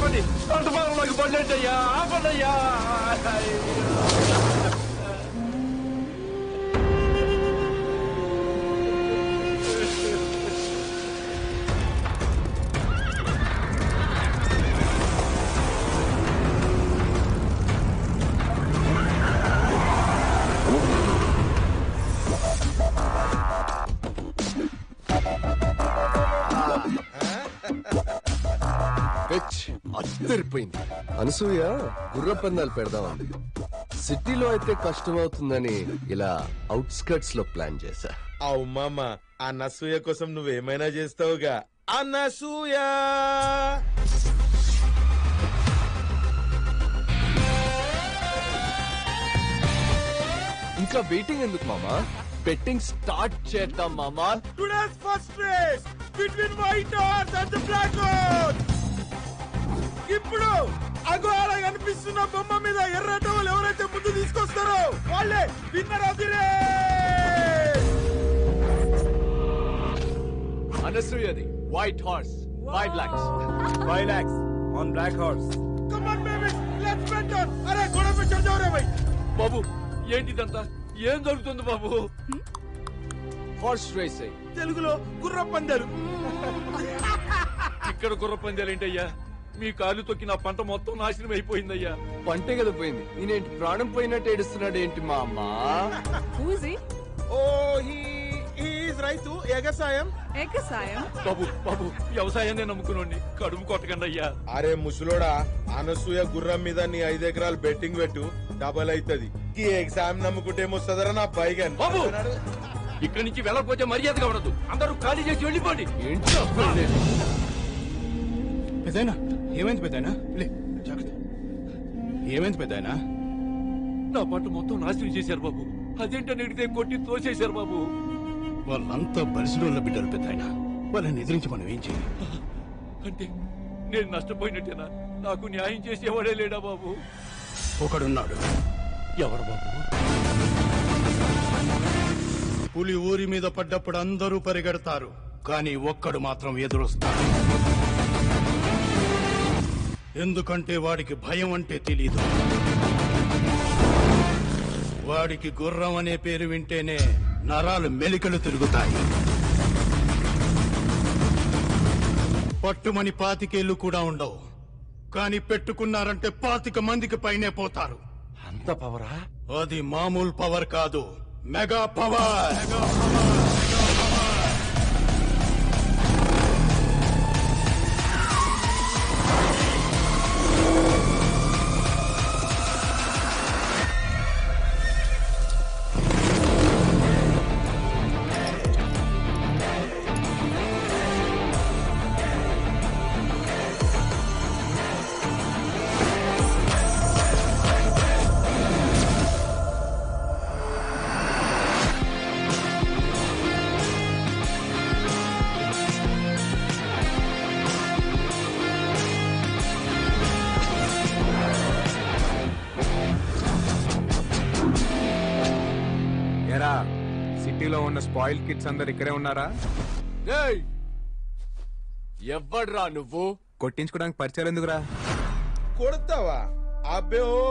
ఆపండి పంట పొలంలోకి పడలేంటయ్యా ఆపండయ్యా అద్దరిపోయింది. అనసూయ గుర్ర పందాలు పెడదామంది. సిటీలో అయితే కష్టం అవుతుందని ఇలా అవుట్స్కర్ట్స్ లో ప్లాన్ చేశా. అవు మామ అనసూయ కోసం నువ్వేమైనా చేస్తావుగా. అనసూయ ఇంకా వెయిటింగ్ ఎందుకు మామా? బెట్టింగ్ స్టార్ట్ చేద్దాం మామా. Today's first race between white horse and the black horse. ఇప్పుడు అగో అలా కనిపిస్తున్న బొమ్మ మీద ఎర్ర టవల్ ఎవరైతే ముందు తీసుకొస్తారో వాళ్ళే విన్నర్ ఆఫ్ ది రేస్. అనసూయది white horse 5 lakhs. 5 lakhs on black horse. Come on babies let's bet on. అరే గోడ पे चढ़ जाओ रे भाई. బాబు ఏంటిదంతా ఏం జరుగుతుంది బాబు? హార్స్ రేసింగ్ తెలుగులో గుర్ర పందాలు. ఇక్కడ గుర్ర పందాలు ఏంటయ్యా? మీ కాలు తొక్కి నా పంట మొత్తం నాశనం అయిపోయిందయ్యా. పంటే కదా పోయింది. నేనేంటి ప్రాణం పోయినట్టు ఏడుస్తున్నాడు ఏంటి మా అమ్మ? ఓ హీ ఈజ్ రైతు ఎగసాయం. బాబు బాబు వ్యవసాయాన్ని నమ్ముకునండి, కడుపు కొట్టకండి అయ్యా. అరే ముసలోడా, అనసూయ గుర్రం మీద నీ 5 ఎకరాలు బెట్టింగ్ పెట్టు, డబల్ అవుతుంది. ఈ ఎగ్జామ్ నమ్ముకుంటేమొస్తుందరా నా పైగా. బాబు ఇక్కడి నుంచి వెళ్ళకపోతే మర్యాదగా ఉండదు. అందరూ ఖాళీ చేసి వెళ్ళిపోండి. ఏంటి పెద్దయినా? ఏమైంది పెద్దయినా? ఏమైంది పెద్దయినా? నా పంట మొత్తం నాశనం చేశారు బాబు. అదేంటని అడిగితే కొట్టి తోసేశారు బాబు. వాళ్ళంతా పరిశ్రమల బిడ్డలు పెద్దయినా. వాళ్ళని ఎదిరించి మనం ఏం చేయాలి? అంటే నేను నష్టపోయినట్టేనా? నాకు న్యాయం చేసేవాడే లేడా బాబు? ఒకడున్నాడు. ఎవరు బాబు? పులి ఊరి మీద పడ్డప్పుడు అందరూ పరిగెడతారు, కానీ ఒక్కడు మాత్రం ఎదురొస్తాడు. ఎందుకంటే వాడికి భయం అంటే తెలీదు. వాడికి గుర్రం అనే పేరు వింటేనే నరాలు మెలికలు తిరుగుతాయి. పట్టుమని 25 ఏళ్లు కూడా ఉండవు, కానీ పెట్టుకున్నారంటే 25 మందికి పైనే పోతారు. అంత పవరా? అది మామూలు పవర్ కాదు, మెగా పవర్. సిటీలో ఉన్న స్పాయిల్ కిడ్స్ అందరు ఇక్కడే ఉన్నారా? ఎవడ్రా నువ్వు? కొట్టించుకోవడానికి పరిచయాలు ఎందుకురా? కొడతావా? అబ్బే ఓ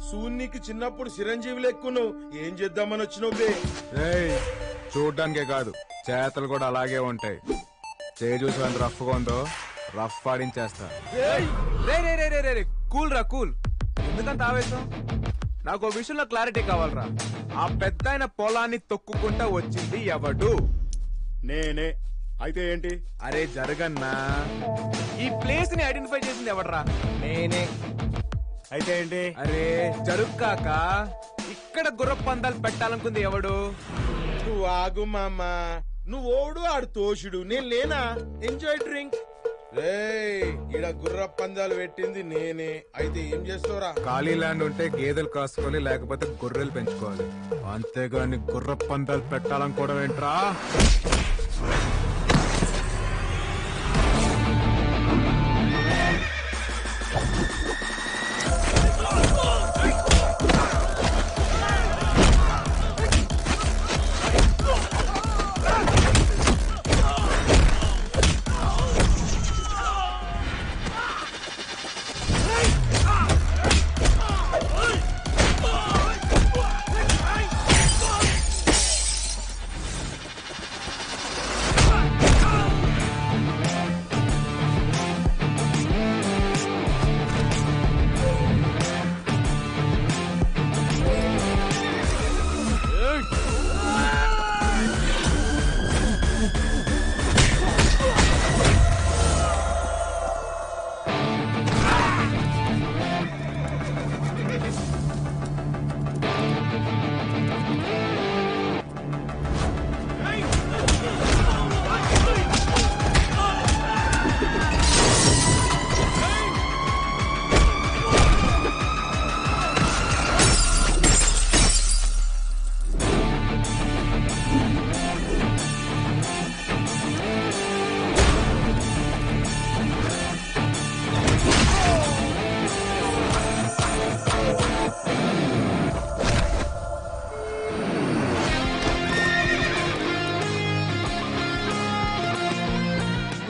సూన్నికి చిన్నప్పుడు చిరంజీవి లెక్కును. ఏం చేద్దామని వచ్చినావు బే? చూడ్డానికే కాదు, చేతలు కూడా అలాగే ఉంటాయి. చూసి ఎంత రఫ్ గా ఉందో రఫ్ ఆడించేస్తా. కూల్ రా కూల్. ఎందుకంత ఆవేశం? నాకు విషయంలో క్లారిటీ కావాలరా. ఆ పెద్ద పొలాన్ని తొక్కుకుంటా వచ్చింది ఎవడు? నేనే. అయితే ఏంటి? అరే జరగన్నా, ఈ ప్లేస్ ని ఐడెంటిఫై చేసింది ఎవడరా? నేనే. అయితే ఏంటి? అరే జరుక్కాక ఇక్కడ గుర్ర పందాలు పెట్టాలనుకుంది ఎవడు? నువ్వు ఆగు మామ. నువ్వు ఓడు ఆడు తోషుడు, నేను లేనా? Enjoy drink. ఈడ గుర్ర పందాలు పెట్టింది నేనే. అయితే ఏం చేస్తావురా? ఖాళీ ల్యాండ్ ఉంటే గేదెలు కాసుకోవాలి, లేకపోతే గొర్రెలు పెంచుకోవాలి. అంతేగాని గుర్ర పందాలు పెట్టాలనుకోవడం ఏంట్రా?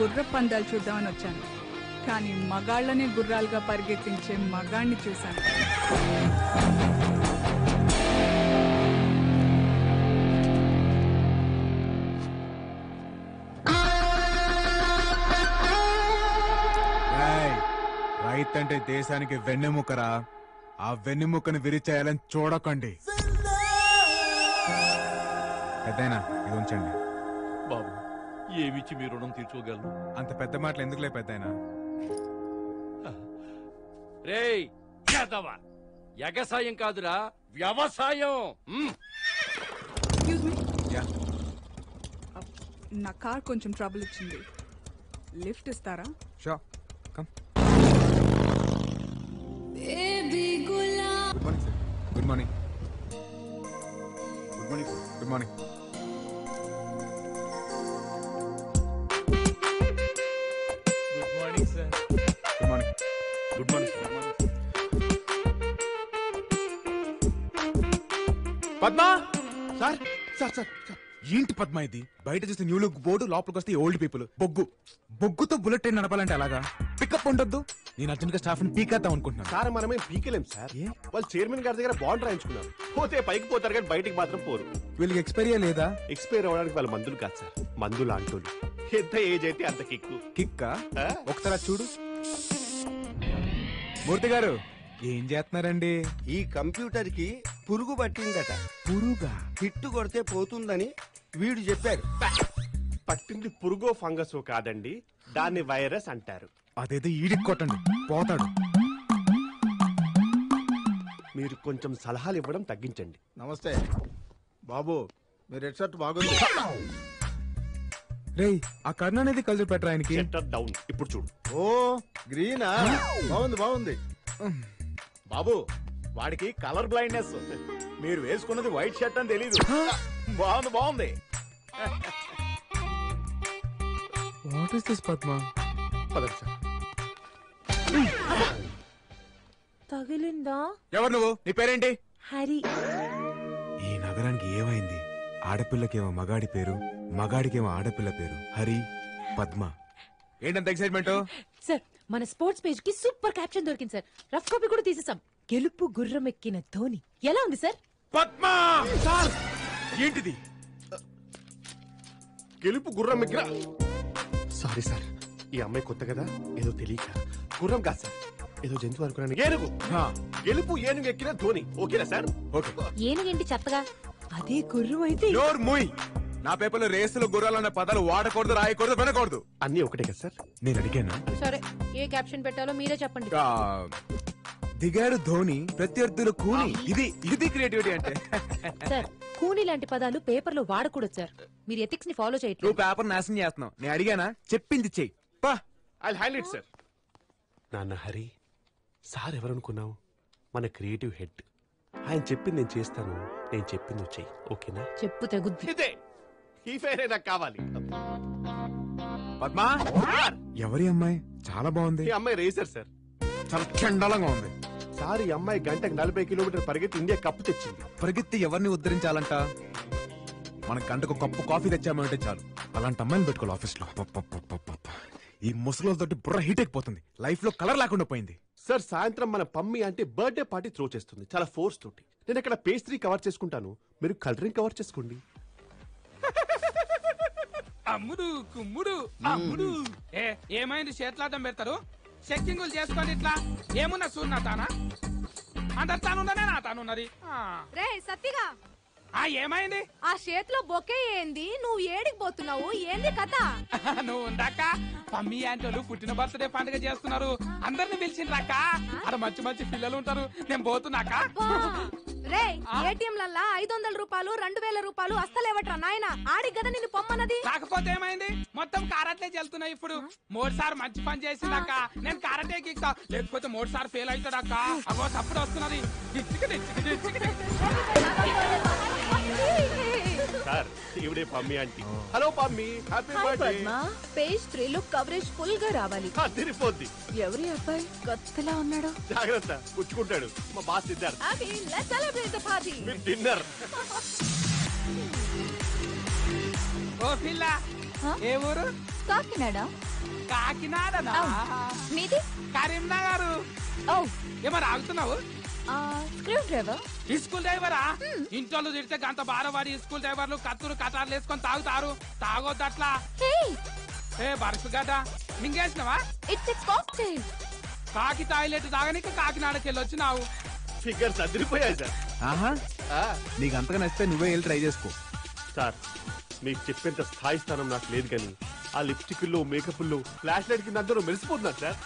గుర్ర పందాలు చూద్దామని వచ్చాను, కానీ మగాళ్ళనే గుర్రాలుగా పరిగెత్తించే మగాణ్ణి చూశాను. రైత్ అంటే దేశానికి వెన్నెముకరా. ఆ వెన్నెముకను విరిచేయాలని చూడకండి. పెద్దయినా ఇది ఉంచండి. బాబు, ఏమిచ్చి మీ రుణం తీర్చుకోగలను? అంత పెద్ద మాటలు ఎందుకులే పెద్దయినా. రేయ్ యాదవ, ఎగసాయం కాదురా వ్యవసాయం. Excuse me. యా. నా కార్ కొంచెం ట్రబుల్ ఇచ్చింది, లిఫ్ట్ ఇస్తారా? Sure, come. Good morning sir. Good morning. Good morning. Good morning. Good morning sir. Good morning. Good morning sir. Padma. Sir sir sir sir ఏంటి పద్మా ఇది? బయట చూస్తే న్యూ లుక్ బోర్డు, లోపలికి వస్తే ఓల్డ్ పీపుల్. బొగ్గుతో బుల్లెట్ ట్రైన్ నడపాలంటే అలాగా? Pickup ఉండొద్దు. నేను అర్జెంట్ గా స్టాఫ్ ని పీకేద్దాం అనుకుంటున్నాను. సార్ మనమేం పీకలేం సార్. వాళ్ళు చైర్మన్ గారి దగ్గర బాండ్ రాయించుకున్నారు. పోతే పైకి పోతారు కానీ బయటికి మాత్రం పోరు. వీళ్ళకి ఎక్స్పైరీ లేదా? ఎక్స్పైర్ అవ్వడానికి వాళ్ళ మందులు కాదు సార్, మందులు అంటోళ్ళు. ఎంత ఏజ్ అయితే అంత కిక్కు. కిక్కా? ఆ? ఒకసారి అది చూడు. మూర్తి గారు ఏం చేస్తున్నారండి? ఈ కంప్యూటర్ కి పురుగు పట్టిందట. పురుగా? హిట్ కొడితే పోతుందని వీడు చెప్పారు. పట్టింది పురుగో ఫంగస్ కాదండి, దాన్ని వైరస్ అంటారు. అదేదో ఈడికి కొట్టండి, పోతాడు. మీరు కొంచెం సలహాలు ఇవ్వడం తగ్గించండి. నమస్తే బాబు, మీ రెడ్ షర్ట్ బాగుంది. రేయ్, ఆ కర్ణ అనేది కలిసి పెట్టరా ఆయనకి. Shutter down. ఇప్పుడు చూడు. ఓ గ్రీనా, బాగుంది బాగుంది. బాబు, వాడికి కలర్ బ్లైండ్నెస్. మీరు వేసుకున్నది వైట్ షర్ట్ అని తెలీదు. బాగుంది బాగుంది. What is this Padma? పదండి సార్. తగిలిందా? ఎవరు నువ్వు? నీ పేరేంటి? హరి. ఈ నగరానికి ఏమైంది? ఆడపిల్లకేమో మగాడి పేరు, మగాడికేమో ఆడపిల్ల పేరు. హరి, పద్మ. ఏంటంత ఎక్సైట్మెంట్? సార్, మన స్పోర్ట్స్ పేజ్ కి సూపర్ క్యాప్షన్ దొరికింది సార్. రఫ్ కాపీ కూడా తీసేసాం. గెలుపు గుర్రం ఎక్కిన ధోని. ఎలా ఉంది సార్? పద్మా సార్, ఏంటిది? గెలుపు గుర్రం ఎక్కిన. సారీ సార్, ఈ అమ్మాయి కొత్త కదా, ఏదో తెలియక. గుర్రం కాదు సార్, ఏదో జంతువు అనుకున్నాను. ఏనుగు. గెలుపు ఏనుగు ఎక్కిన ధోని. ఓకేనా సార్? ఓకే. ఏనుగేంటి చెత్తగా? అదే గుర్రం అయితే. నోర్ మూయ్. నా పేపర్లో రేసులు గుర్రాలన్న పదాలు వాడకూడదు, రాయకూడదు, వినకూడదు. అన్ని ఒకటే కదా సార్? నేను అడిగానా? సరే, ఏ క్యాప్షన్ పెట్టాలో మీరే చెప్పండి. దిగాడు ధోని, ప్రత్యర్థులు కూని. ఇది క్రియేటివిటీ అంటే. సార్, కూని లాంటి పదాలు పేపర్ లో వాడకూడదు సార్. మీరు ఎథిక్స్ ని ఫాలో చేయట్లేదు. నువ్వు పేపర్ నాశనం చేస్తున్నావు. నేను అడిగానా? చెప్పింది చెయ్యి. పా. I'll handle it sir. నాన్న హరి, సార్ ఎవరనుకున్నావు? మన క్రియేటివ్ హెడ్. ఆయన చెప్పింది నేను చేస్తాను, నేను చెప్పింది నువ్వు చెయ్యి. ఓకేనా? చెప్పు తెగుద్ది. ఇదే ఈ ఫేరే నాకు కావాలి. పద్మా, ఎవరి అమ్మాయి? చాలా బాగుంది. ఈ అమ్మాయి రేసర్ సార్. చాలా చండాలంగా ఉంది. సార్, ఈ అమ్మాయి గంటకు 40 కిలోమీటర్ పరిగెత్తి ఇండియా కప్పు తెచ్చింది. పరిగెత్తి ఎవరిని ఉద్ధరించాలంట? మన గంటకు కప్పు కాఫీ తెచ్చామంటే చాలు. అలాంటి అమ్మాయిని పెట్టుకోవాలి ఆఫీస్ లో. ఈ ముసలితోటి బుర్ర హీట్ అయిపోతుంది. లైఫ్ లో కలర్ లేకుండా పోయింది. సార్, సాయంత్రం మన పమ్మి అంటే బర్త్డే పార్టీ త్రో చేస్తుంది, చాలా ఫోర్స్ తోటి. నేను ఇక్కడ పేస్ట్రీ కవర్ చేసుకుంటాను, మీరు కలరింగ్ కవర్ చేసుకోండి. అమ్ముడు కుమ్ముడు అమ్ముడు. ఏమైంది? చేతులాటం పెడతారు, చెక్కింగులు చేసుకోండి. ఇట్లా ఏమున్నా చూడనా తానా? అందరు తానున్నదే నా తానున్నది. రే సత్తిగా, ఏమైంది? ఆ చేతిలో బొకే ఏంది? నువ్వు ఏడికి పోతున్నావు? ఏంది కథ? నువ్వు ఉందాక పమ్మి ఆంటోలు పుట్టిన బర్త్డే పండుగ చేస్తున్నారు. అందరిని పిలిచిండ్రాక. అక్కడ మంచి మంచి పిల్లలు ఉంటారు. నేను పోతున్నాక. రే, ఏటీఎంలల్లా 500 రూపాయలు 2000 రూపాయలు అస్తలేవట్రా నాయన. ఆడి గద నిన్ను పొమ్మన్నది. కాకపోతే ఏమైంది? మొత్తం కారటే చెల్తున్నాయి ఇప్పుడు. 3 సార్ మంచి పని చేసిందాక నేను కారటే కిక్తా, లేకపోతే 3 సార్ ఫెయిల్ అవుతాడాక. అగో తప్పుడు వస్తున్నది. సార్, ఇవిడే Pammi aunty. Hello Pammi, happy birthday. Page 3 లో కవరేజ్ ఫుల్ గా రావాలి. తిరిగిపోద్ది. ఎవరి అబ్బాయి కొత్తలా ఉన్నాడు? జాగ్రత్త, పుచ్చుకుంటాడు. మా boss Siddharth. Let's celebrate the party. మీ డిన్నర్. ఓ పిల్ల, ఏ ఊరు? కాకినాడ. కాకినాడనా? మీది? కరీంనగర్. ఓ, ఏమరా ఆగుతున్నావు? Screwdriver. ఈ స్కూల్ డ్రైవరా? ఇంట్లో తిడితే గంత బారవాడి స్కూల్ డ్రైవర్లు కత్తులు కటార్లు వేసుకొని తాగుతారు. తాగొద్దు అట్లా. ఏ బరుసు గదా మింగేసినవా? It's a cocktail. కాకి టాయిలెట్ తాగనీకి కాకినాడకి వెళ్ళి వచ్చినావు. ఫిగర్స్ అదిరిపోయాయి సార్. ఆహా, నీకు అంతగా నచ్చితే నువ్వే వెళ్ళి ట్రై చేసుకో. సార్ మీకు చెప్పేంత స్థాయి స్థానం నాకు లేదు కానీ ఆ లిప్స్టిక్లు మేకప్లు ఫ్లాష్ లైట్ కింద అందరూ మెరిసిపోతున్నారు సార్.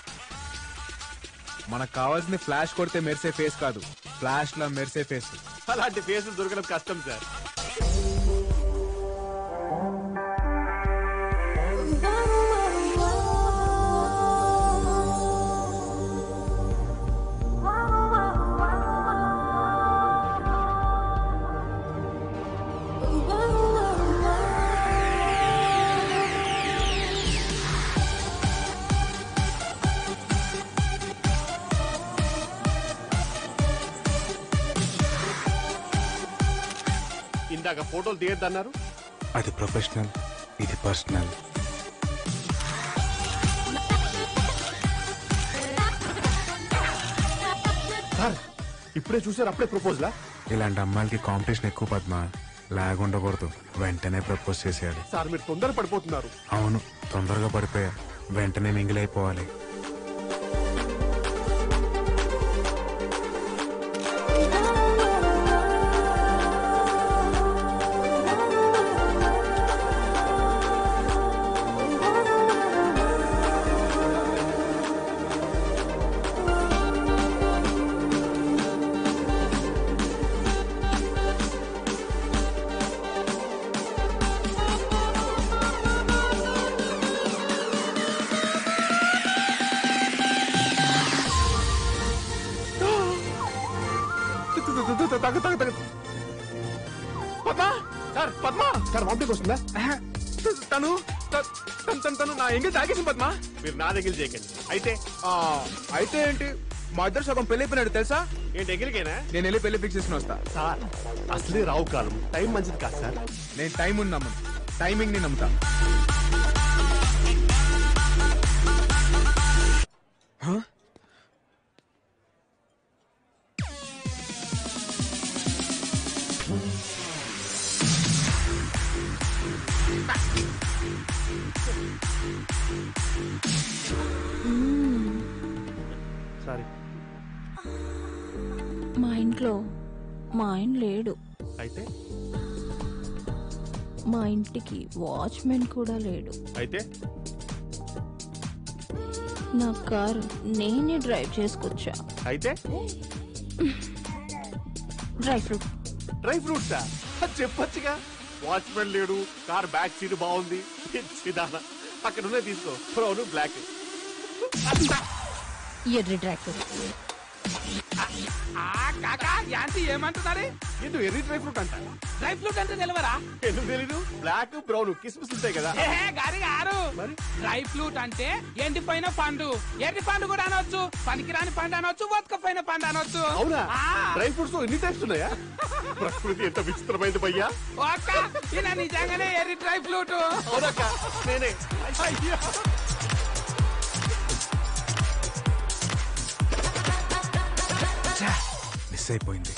మనకు కావాల్సింది ఫ్లాష్ కొడితే మెరిసే ఫేస్ కాదు, ఫ్లాష్ లా మెరిసే ఫేస్. అలాంటి ఫేసులు దొరకడం కష్టం సార్. ఇందాక ఫోటోలు తీయద్దన్నారు. అది ప్రొఫెషనల్, ఇది పర్సనల్. సార్ ఇప్పుడే చూసారు, అప్పుడే ప్రపోజలా? ఇలాంటి అమ్మాయిలకి కాంపిటీషన్ ఎక్కువ పద్మ. లాగ్ ఉండకూడదు, వెంటనే ప్రపోజ్ చేసేయాలి. సార్ మీరు తొందర పడిపోతున్నారు. అవును, తొందరగా పడిపోయా, వెంటనే మింగిలైపోవాలి. Padma sir, Padma sir vomiting వస్తుందా? తను నా ఎంగిల్ తాగేసింది పద్మ. మీరు నా దగ్గర చేయకండి. అయితే అయితే ఏంటి, మా ఇద్దరు సగం పెళ్లి అయిపోయినాడు తెలుసా? ఏంటి ఎగిరికైనా? నేను వెళ్ళి పెళ్లి ఫిక్స్ చేసుకుని వస్తా. సార్ అసలే రావు కాలం, టైం మంచిది కాదు సార్. నేను టైం నమ్మను, టైమింగ్ ని నమ్ముతా. సారీ. మా ఇంట్లో మా ఆయన లేడు. అయితే మా ఇంటికి వాచ్మెన్ కూడా లేడు. అయితే నా కారు నేనే డ్రైవ్ చేసుకొచ్చా. అయితే డ్రై ఫ్రూట్. డ్రై ఫ్రూట్సా? చెప్పొచ్చుగా. వాచ్మెన్ లేడు, కార్ బ్యాక్ సీట్ బాగుంది. అక్కడ ఉన్నాయి తీసుకో, బ్రౌన్ బ్లాక్. ఎర్రి డ్రై ఫ్రూట్. కాకా యాంటీ ఏమంటున్నారు? ఎందుకు ఎర్రీ డ్రై ఫ్రూట్ అంట? డ్రై ఫ్రూట్ అంటే తెలియరా? ఎందుకు తెలీదు? బ్లాక్ బ్రౌన్ కిస్మిస్ ఉంటాయి కదా. గారి గారు, మరి డ్రై ఫ్రూట్ అంటే ఎండిపోయిన పండు. ఎండి పండు కూడా అనొచ్చు, పనికిరాని పండు అనొచ్చు, బతకపోయిన పండు అనొచ్చు. అవునా? డ్రై ఫ్రూట్స్ ఎన్ని టైప్స్ ఉన్నాయా? ప్రకృతి ఎంత విచిత్రమైంది భయ్యా. ఈయన నిజంగానే ఎర్రి డ్రై ఫ్రూట్. అవునక్క, నేనే. మిస్ అయిపోయింది.